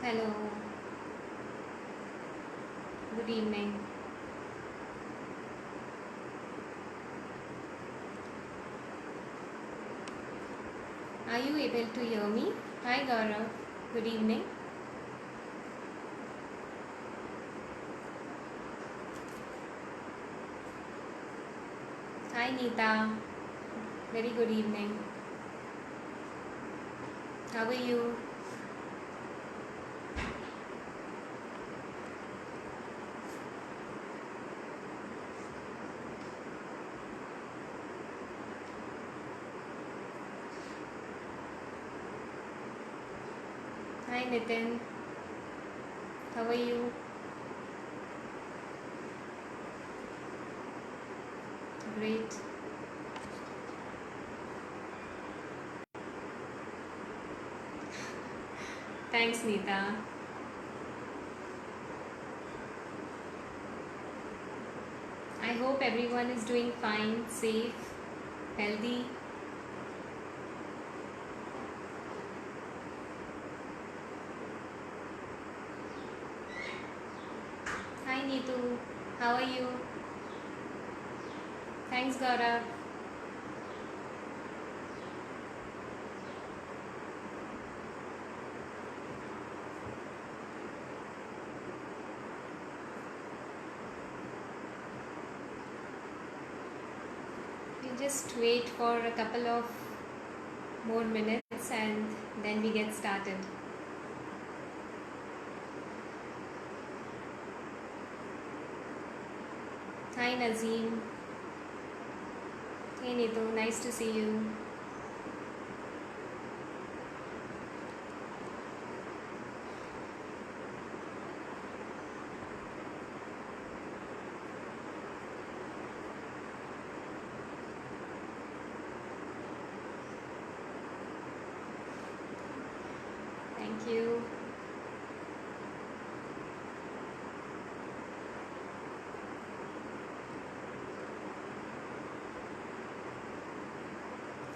Hello, good evening. Are you able to hear me? Hi Gaurav, good evening. Hi Neeta, very good evening. How are you? Hi Nitin, how are you? Great. Thanks Neeta. I hope everyone is doing fine, safe, healthy. Hi Neetu, how are you? Thanks Gaurav. We just wait for a couple of more minutes and then we get started. Hi Nazim. Hey Neetu, nice to see you. Thank you.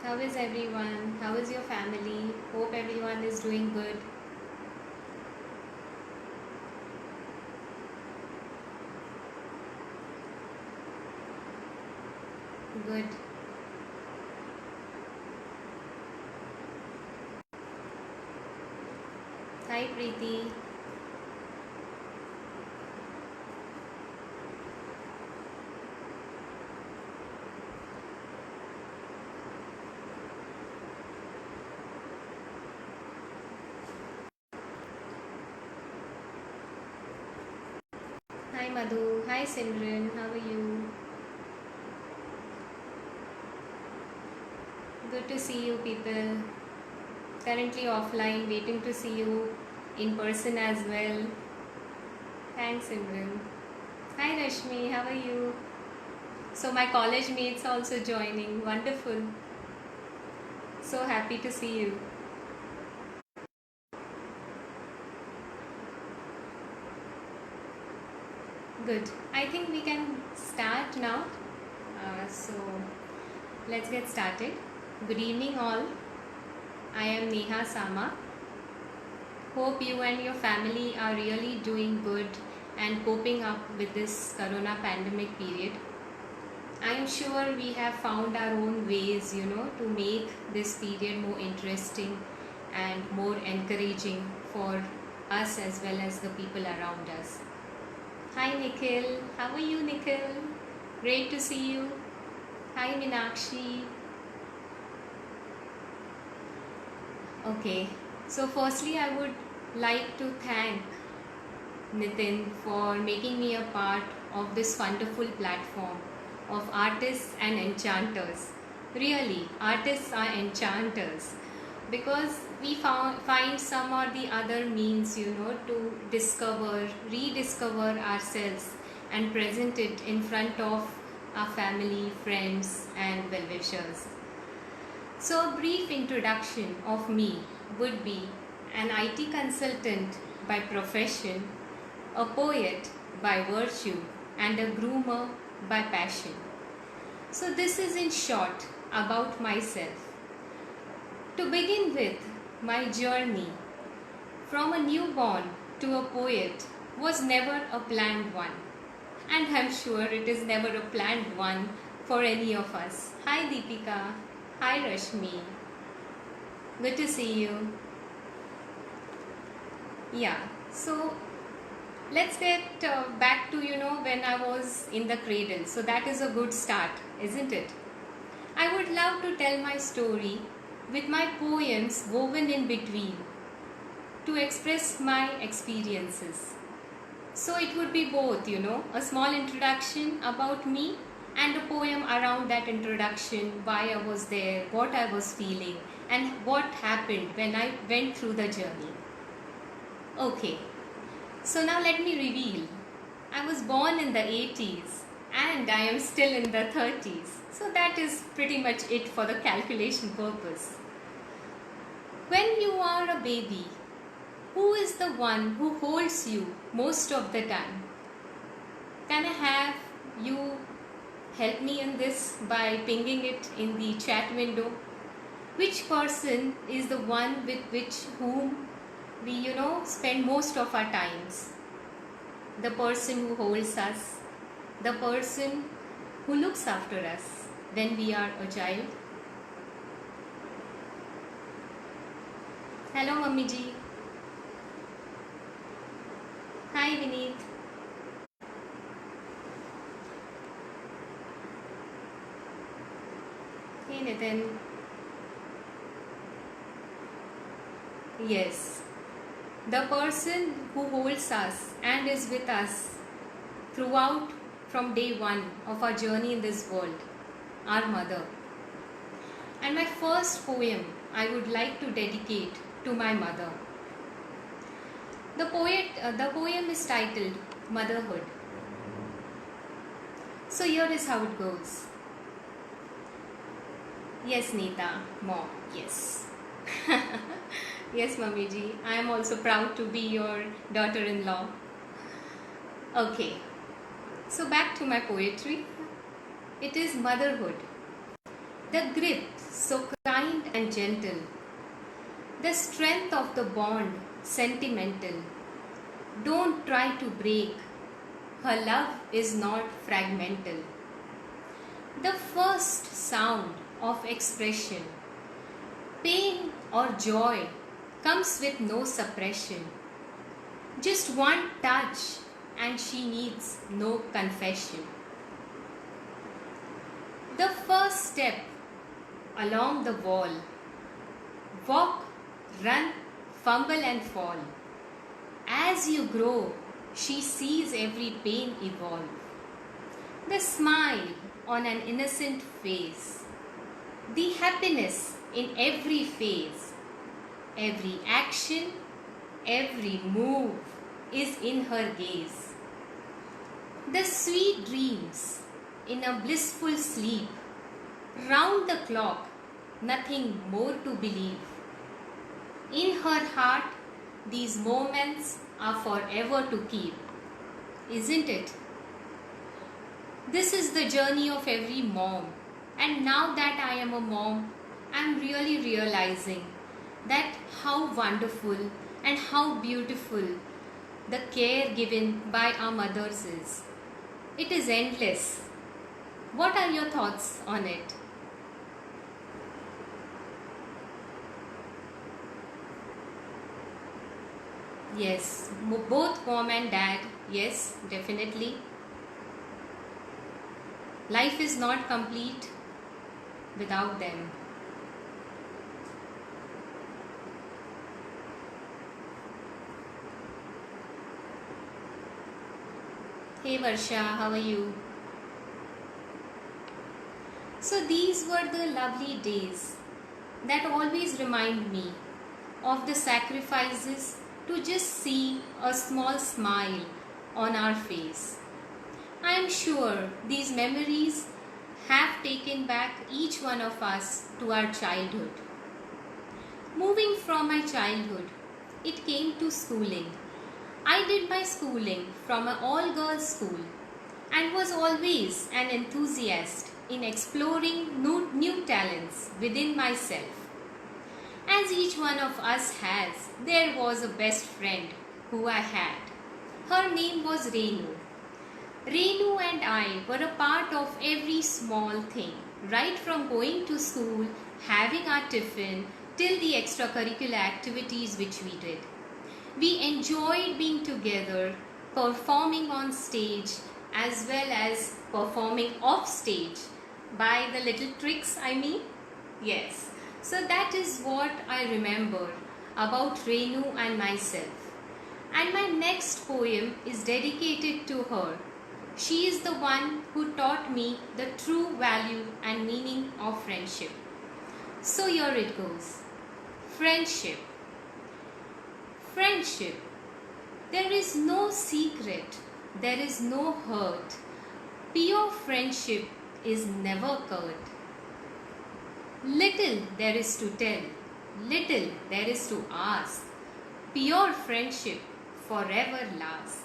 How is everyone? How is your family? Hope everyone is doing good. Good. Hi Preeti. Hi Madhu. Hi Simran. How are you? Good to see you people. Currently offline, waiting to see you in person as well. Thanks Simran. Hi Rashmi. How are you? So my college mates also joining. Wonderful. So happy to see you. Good. I think we can start now. So let's get started. Good evening, all. I am Neha Sama. Hope you and your family are really doing good and coping up with this corona pandemic period. I am sure we have found our own ways, to make this period more interesting and more encouraging for us as well as the people around us. Hi, Nikhil. How are you, Nikhil? Great to see you. Hi, Minakshi. Okay, so firstly, I would like to thank Nitin for making me a part of this wonderful platform of artists and enchanters. Really, artists are enchanters because we find some or the other means, to discover, rediscover ourselves and present it in front of our family, friends, and well wishers. So, a brief introduction of me would be an IT consultant by profession, a poet by virtue, and a groomer by passion. So, this is in short about myself. To begin with, my journey from a newborn to a poet was never a planned one. And I'm sure it is never a planned one for any of us. Hi Deepika. Hi Rashmi. Good to see you. Yeah, so let's get back to when I was in the cradle. So that is a good start, isn't it? I would love to tell my story with my poems woven in between to express my experiences. So it would be both, a small introduction about me and a poem around that introduction, why I was there, what I was feeling, and what happened when I went through the journey. Okay, so now let me reveal. I was born in the 80s and I am still in the 30s. So that is pretty much it for the calculation purpose. When you are a baby, who is the one who holds you most of the time? Can I have you help me in this by pinging it in the chat window? Which person is the one with whom we spend most of our times? The person who holds us, the person who looks after us when we are a child. Hello Mummy ji. Hi Vineet. Hey Nitin. Yes, the person who holds us and is with us throughout from day one of our journey in this world, our mother. And my first poem I would like to dedicate to my mother. The poem is titled Motherhood. So here is how it goes. Yes, Neeta, Mom, yes. Yes, Mummy ji, I am also proud to be your daughter-in-law. Okay, so back to my poetry. It is motherhood. The grip, so kind and gentle. The strength of the bond, sentimental. Don't try to break. Her love is not fragmental. The first sound of expression, pain or joy, comes with no suppression. Just one touch and she needs no confession. The first step along the wall, walk, run, fumble and fall. As you grow, she sees every pain evolve. The smile on an innocent face, the happiness in every phase, every action, every move is in her gaze. The sweet dreams in a blissful sleep, round the clock, nothing more to believe. In her heart, these moments are forever to keep, isn't it? This is the journey of every mom, and now that I am a mom, I am really realizing that how wonderful and how beautiful the care given by our mothers is. It is endless. What are your thoughts on it? Yes, both mom and dad, yes, definitely. Life is not complete without them. Hey Varsha, how are you? So these were the lovely days that always remind me of the sacrifices to just see a small smile on our face. I am sure these memories have taken back each one of us to our childhood. Moving from my childhood, it came to schooling. I did my schooling from an all-girls school and was always an enthusiast in exploring new talents within myself. As each one of us has, there was a best friend who I had. Her name was Renu. Renu and I were a part of every small thing, right from going to school, having our tiffin, till the extracurricular activities which we did. We enjoyed being together, performing on stage as well as performing off stage. By the little tricks, I mean? Yes. So that is what I remember about Renu and myself. And my next poem is dedicated to her. She is the one who taught me the true value and meaning of friendship. So here it goes. Friendship. Friendship. There is no secret. There is no hurt. Pure friendship is never curt. Little there is to tell. Little there is to ask. Pure friendship forever lasts.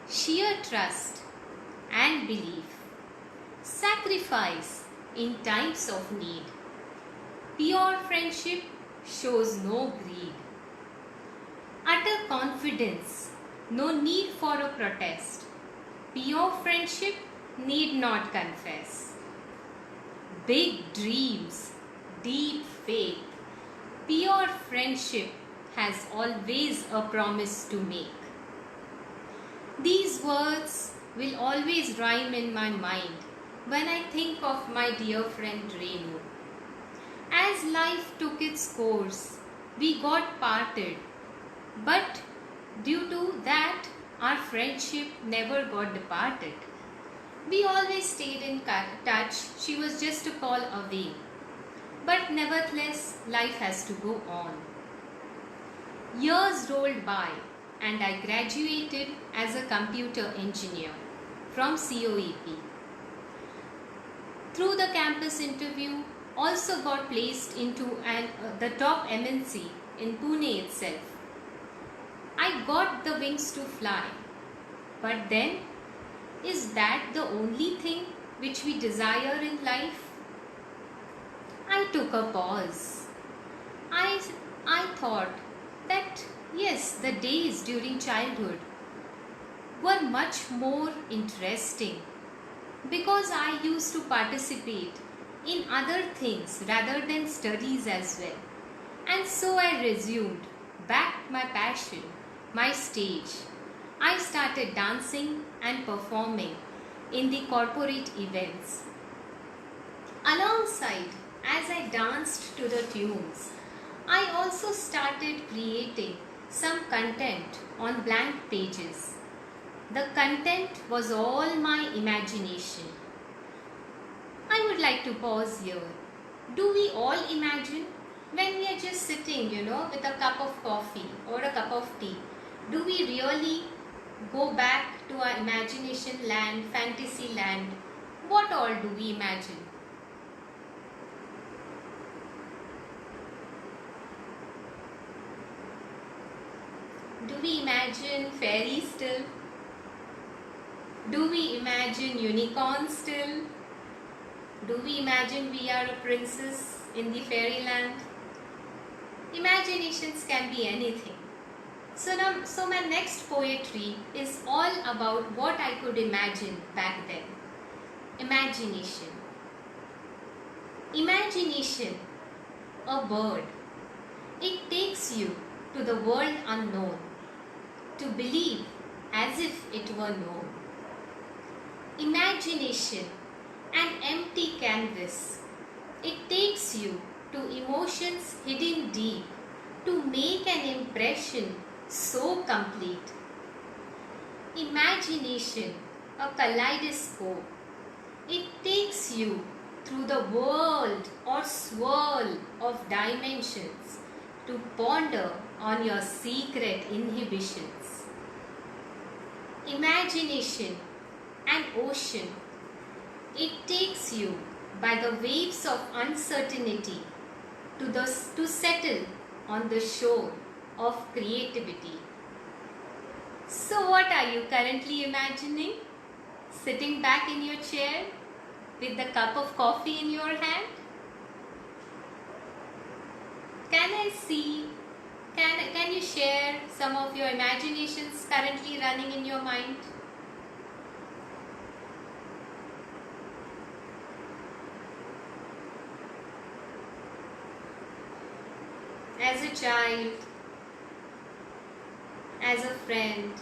Sheer trust and belief. Sacrifice in times of need. Pure friendship shows no greed. Utter confidence, no need for a protest. Pure friendship need not confess. Big dreams, deep faith. Pure friendship has always a promise to make. These words will always rhyme in my mind when I think of my dear friend Renu. As life took its course, we got parted, but due to that, our friendship never got departed. We always stayed in touch. She was just a call away. But nevertheless, life has to go on. Years rolled by and I graduated as a computer engineer from COEP. Through the campus interview, also got placed into the top MNC in Pune itself. I got the wings to fly. But then, is that the only thing which we desire in life? I took a pause. I thought that yes, the days during childhood were much more interesting because I used to participate in other things rather than studies as well. And so I resumed back my passion, my stage. I started dancing and performing in the corporate events. Alongside, as I danced to the tunes, I also started creating some content on blank pages. The content was all my imagination. I would like to pause here. Do we all imagine when we are just sitting, with a cup of coffee or a cup of tea? Do we really go back to our imagination land, fantasy land? What all do we imagine? Do we imagine fairies still? Do we imagine unicorns still? Do we imagine we are a princess in the fairyland? Imaginations can be anything. So my next poetry is all about what I could imagine back then. Imagination. Imagination, a bird. It takes you to the world unknown, to believe as if it were known. Imagination, an empty canvas. It takes you to emotions hidden deep, to make an impression so complete. Imagination, a kaleidoscope. It takes you through the world or swirl of dimensions to ponder on your secret inhibitions. Imagination, an ocean. It takes you by the waves of uncertainty to settle on the shore of creativity. So what are you currently imagining? Sitting back in your chair with the cup of coffee in your hand? Can Can I see, can you share some of your imaginations currently running in your mind? As a child, as a friend,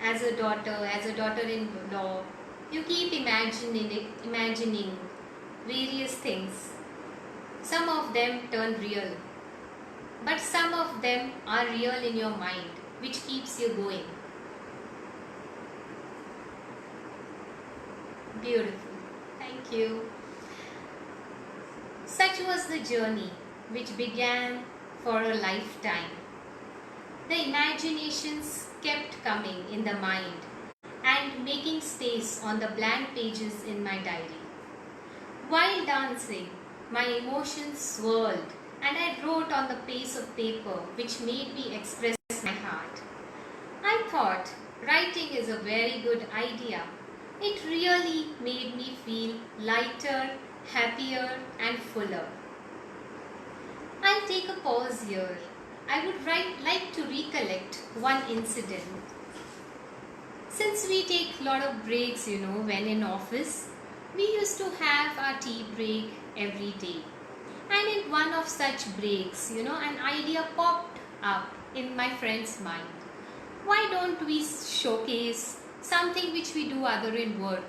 as a daughter-in-law, you keep imagining various things. Some of them turn real, but some of them are real in your mind, which keeps you going. Beautiful. Thank you. Such was the journey which began for a lifetime. The imaginations kept coming in the mind and making space on the blank pages in my diary. While dancing, my emotions swirled and I wrote on the piece of paper which made me express my heart. I thought writing is a very good idea. It really made me feel lighter, happier and fuller. I'll take a pause here. I would like to recollect one incident. Since we take a lot of breaks, when in office, we used to have our tea break every day. And in one of such breaks, an idea popped up in my friend's mind. Why don't we showcase something which we do other in work?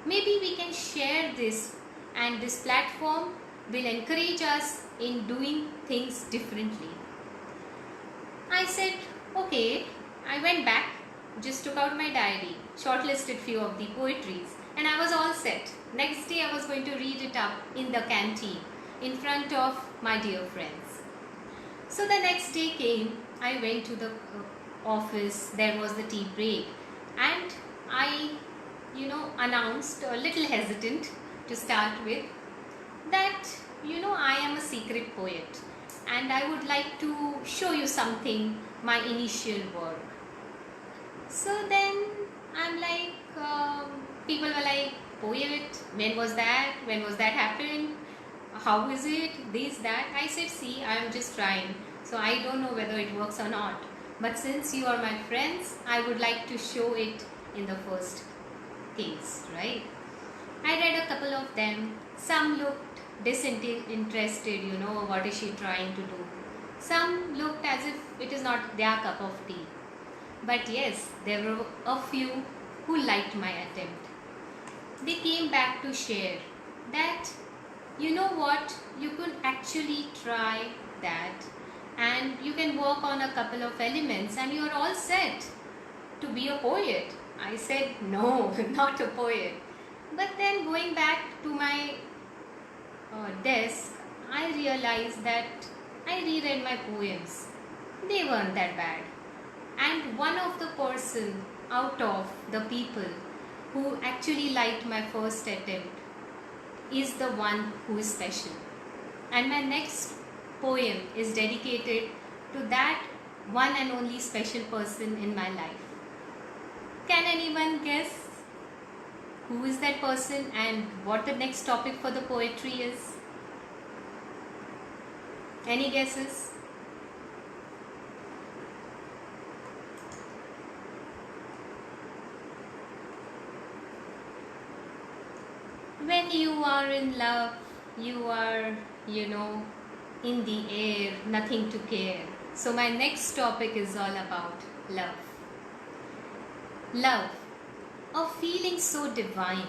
Maybe we can share this, and this platform will encourage us in doing things differently. I said, okay. I went back, just took out my diary, shortlisted few of the poetries, and I was all set. Next day I was going to read it up in the canteen in front of my dear friends. So the next day came, I went to the office, there was the tea break, and I, announced, a little hesitant to start with, that, I am a secret poet and I would like to show you something, my initial work. So then I'm like, people were like, poet, when was that? When was that happened? How is it? This, that. I said, see, I'm just trying. So I don't know whether it works or not. But since you are my friends, I would like to show it in the first case, right? I read a couple of them. Some looked disinterested, what is she trying to do? Some looked as if it is not their cup of tea. But yes, there were a few who liked my attempt. They came back to share that, you know what, you could actually try that and you can work on a couple of elements and you are all set to be a poet. I said, no, not a poet. But then going back to my desk, I realized that I reread my poems. They weren't that bad. And one of the person out of the people who actually liked my first attempt is the one who is special. And my next poem is dedicated to that one and only special person in my life. Can anyone guess who is that person and what the next topic for the poetry is? Any guesses? When you are in love, you are, in the air, nothing to care. So my next topic is all about love. Love, a feeling so divine,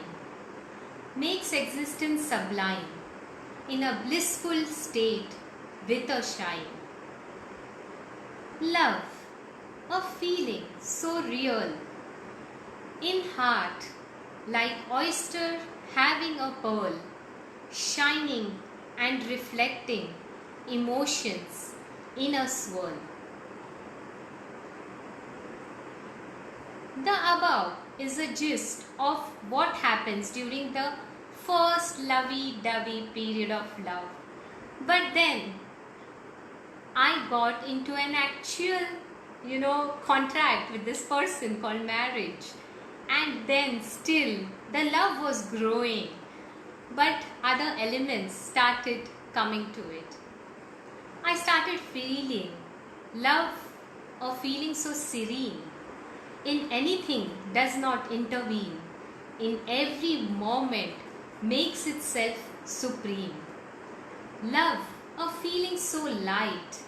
makes existence sublime, in a blissful state with a shine. Love, a feeling so real, in heart, like oyster having a pearl, shining and reflecting emotions in a swirl. The above is a gist of what happens during the first lovey-dovey period of love. But then I got into an actual, contract with this person called marriage. And then still the love was growing, but other elements started coming to it. I started feeling love, a feeling so serene. In anything does not intervene. In every moment makes itself supreme. Love, a feeling so light.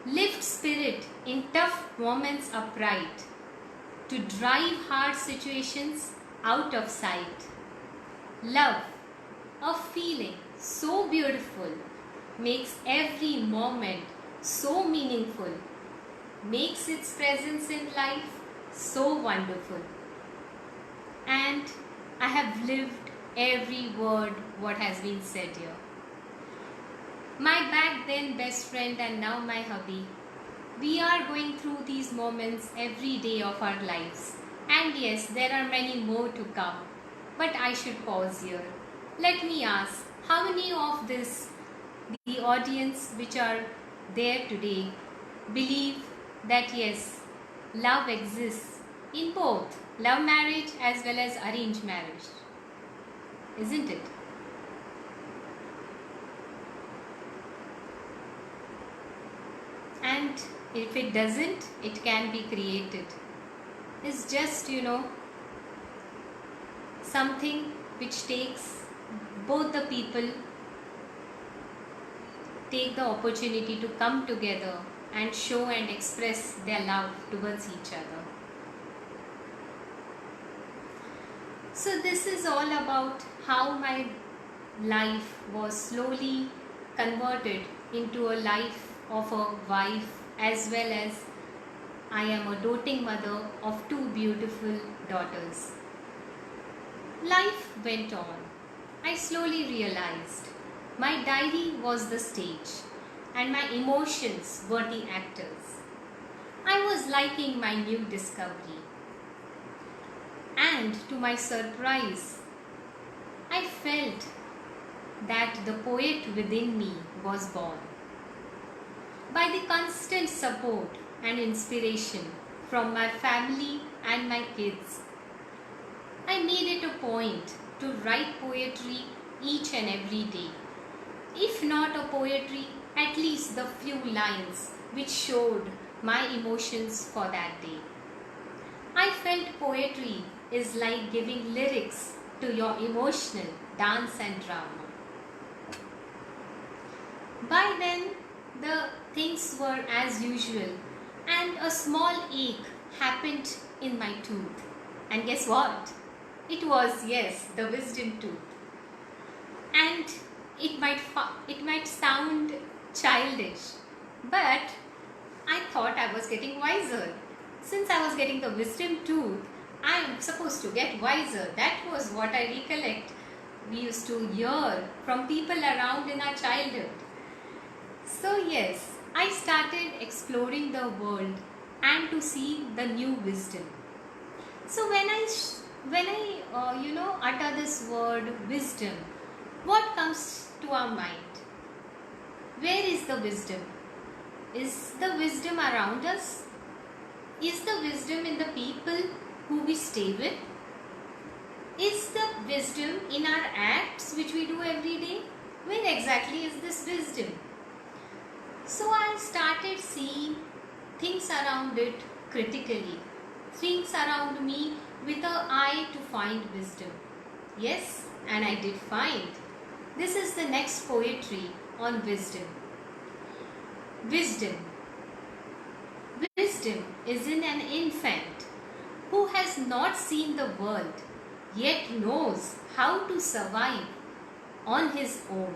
Lift spirit in tough moments upright. To drive hard situations out of sight. Love, a feeling so beautiful, makes every moment so meaningful, makes its presence in life so wonderful. And I have lived every word what has been said here. My back then best friend and now my hubby. We are going through these moments every day of our lives. And yes, there are many more to come. But I should pause here. Let me ask, how many of the audience which are there today, believe that yes, love exists in both love marriage as well as arranged marriage? Isn't it? And if it doesn't, it can be created. It's just, something which takes both the people take the opportunity to come together and show and express their love towards each other. So this is all about how my life was slowly converted into a life of a wife, as well as I am a doting mother of two beautiful daughters. Life went on. I slowly realized my diary was the stage and my emotions were the actors. I was liking my new discovery. And to my surprise, I felt that the poet within me was born. By the constant support and inspiration from my family and my kids, I made it a point to write poetry each and every day. If not a poetry, at least the few lines which showed my emotions for that day. I felt poetry is like giving lyrics to your emotional dance and drama. By then, the things were as usual and a small ache happened in my tooth. And guess what? It was, yes, the wisdom tooth. And it might sound childish, but I thought I was getting wiser. Since I was getting the wisdom tooth, I am supposed to get wiser. That was what I recollect we used to hear from people around in our childhood. So yes, I started exploring the world and to see the new wisdom. So when I utter this word wisdom, what comes to our mind? Where is the wisdom? Is the wisdom around us? Is the wisdom in the people who we stay with? Is the wisdom in our acts which we do every day? Where exactly is this wisdom? So I started seeing things around it critically, things around me with an eye to find wisdom. Yes, and I did find. This is the next poetry on wisdom. Wisdom. Wisdom is in an infant who has not seen the world yet knows how to survive on his own.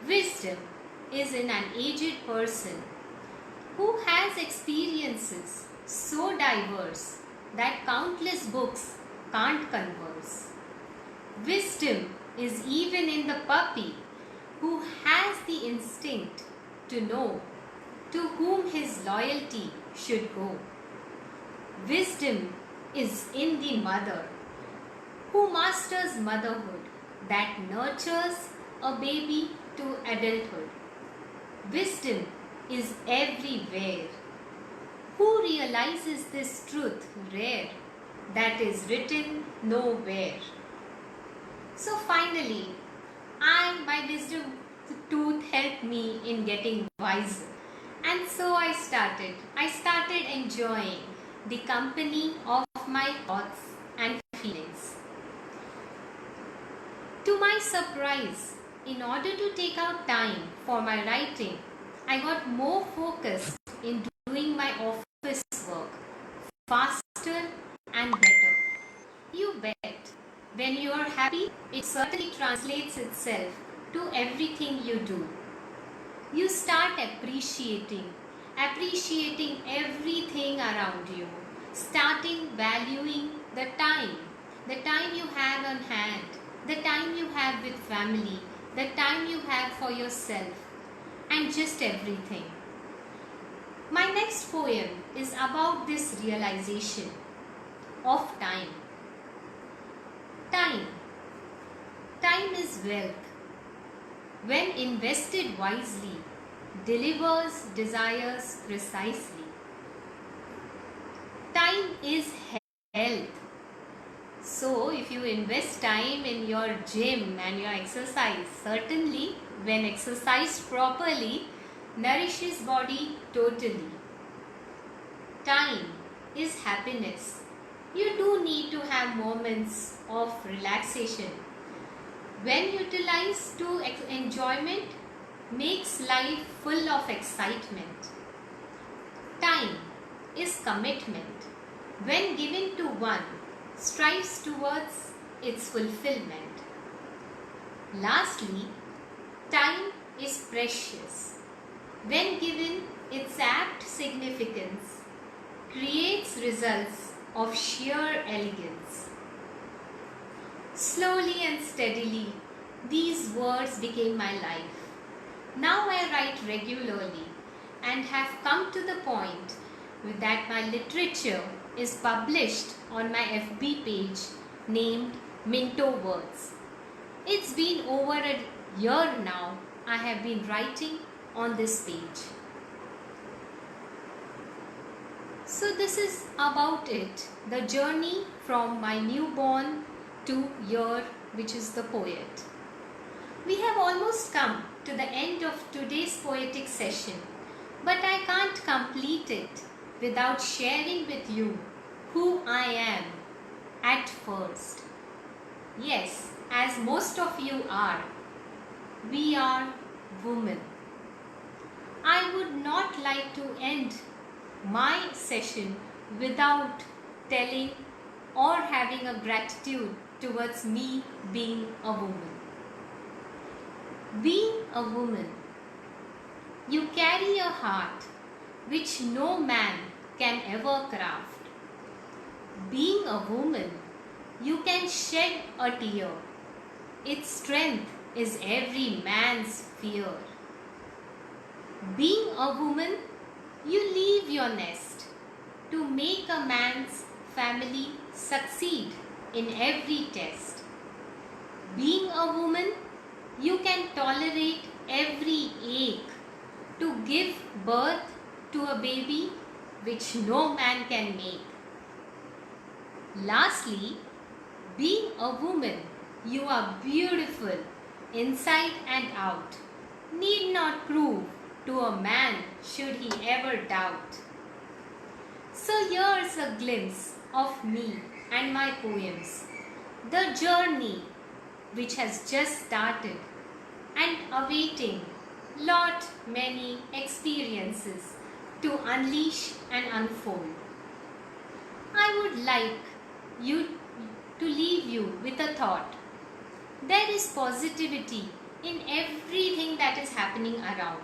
Wisdom is in an aged person who has experiences so diverse that countless books can't converse. Wisdom is even in the puppy who has the instinct to know to whom his loyalty should go. Wisdom is in the mother who masters motherhood that nurtures a baby to adulthood. Wisdom is everywhere. Who realizes this truth rare that is written nowhere? So finally, my wisdom tooth helped me in getting wiser. And so I started. I started enjoying the company of my thoughts and feelings. To my surprise, in order to take out time for my writing, I got more focused in doing my office work faster and better. You bet. When you are happy, it certainly translates itself to everything you do. You start appreciating everything around you, starting valuing the time you have on hand, the time you have with family, the time you have for yourself, and just everything. My next poem is about this realization of time. Time. Time is wealth. When invested wisely, delivers desires precisely. Time is health. So, if you invest time in your gym and your exercise, certainly when exercised properly, nourishes body totally. Time is happiness. You do need to have moments of relaxation. When utilized to enjoyment, makes life full of excitement. Time is commitment. When given to one, strives towards its fulfillment. Lastly, time is precious. When given its apt significance, creates results of sheer elegance. Slowly and steadily, these words became my life. Now I write regularly and have come to the point that my literature is published on my FB page named Minto Words. It's been over a year now I have been writing on this page. So this is about it, the journey from my newborn to year, which is the poet. We have almost come to the end of today's poetic session, but I can't complete it without sharing with you who I am at first. Yes, as most of you are, we are women. I would not like to end my session without telling or having a gratitude towards me being a woman. Being a woman, you carry a heart which no man can ever craft. Being a woman, you can shed a tear. Its strength is every man's fear. Being a woman, you leave your nest to make a man's family succeed in every test. Being a woman, you can tolerate every ache to give birth to a baby which no man can make. Lastly, being a woman, you are beautiful inside and out. Need not prove to a man should he ever doubt. So here's a glimpse of me and my poems. The journey which has just started and awaiting many experiences to unleash and unfold. I would like you to leave you with a thought. There is positivity in everything that is happening around.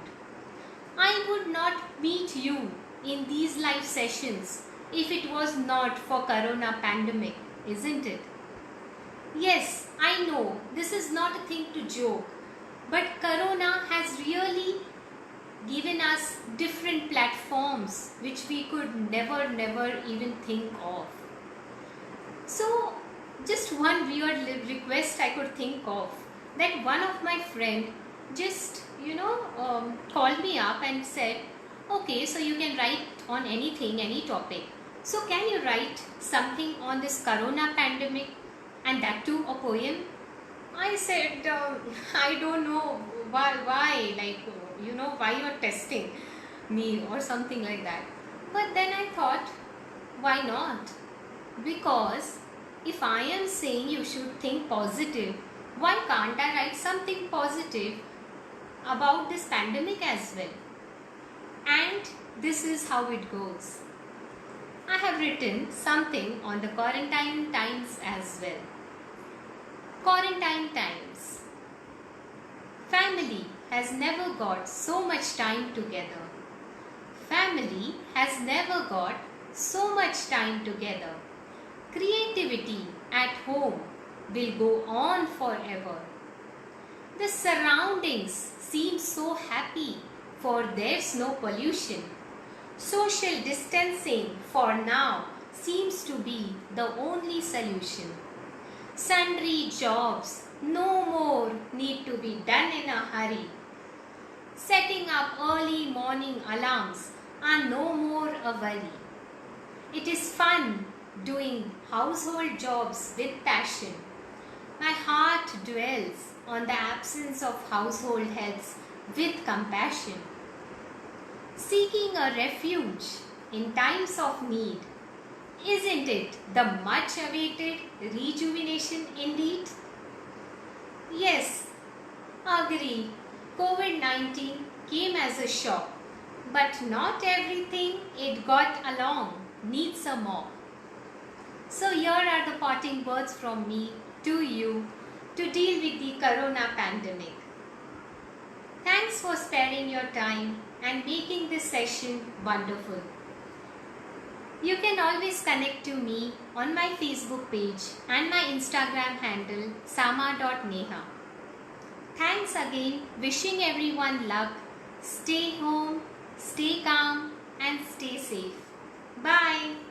I would not meet you in these live sessions if it was not for Corona pandemic, isn't it? Yes, I know this is not a thing to joke, but Corona has really given us different platforms which we could never even think of. So just one weird request I could think of, that one of my friend just called me up and said, okay, so you can write on anything, any topic. So can you write something on this Corona pandemic, and that too a poem? I said, I don't know why, like, why you're testing me or something like that. But then I thought, why not? Because if I am saying you should think positive, why can't I write something positive about this pandemic as well? And this is how it goes. I have written something on the quarantine times as well. Quarantine times. Family has never got so much time together. Family has never got so much time together. Creativity at home will go on forever. The surroundings seem so happy for there's no pollution. Social distancing for now seems to be the only solution. Sundry jobs no more need to be done in a hurry. Setting up early morning alarms are no more a worry. It is fun doing household jobs with passion. My heart dwells on the absence of household helps with compassion. Seeking a refuge in times of need, isn't it the much awaited rejuvenation indeed? Yes, agree. COVID-19 came as a shock, but not everything it got along needs a mop. So here are the parting words from me to you to deal with the corona pandemic. Thanks for sparing your time and making this session wonderful. You can always connect to me on my Facebook page and my Instagram handle sama.neha. Thanks again. Wishing everyone luck. Stay home, stay calm and stay safe. Bye.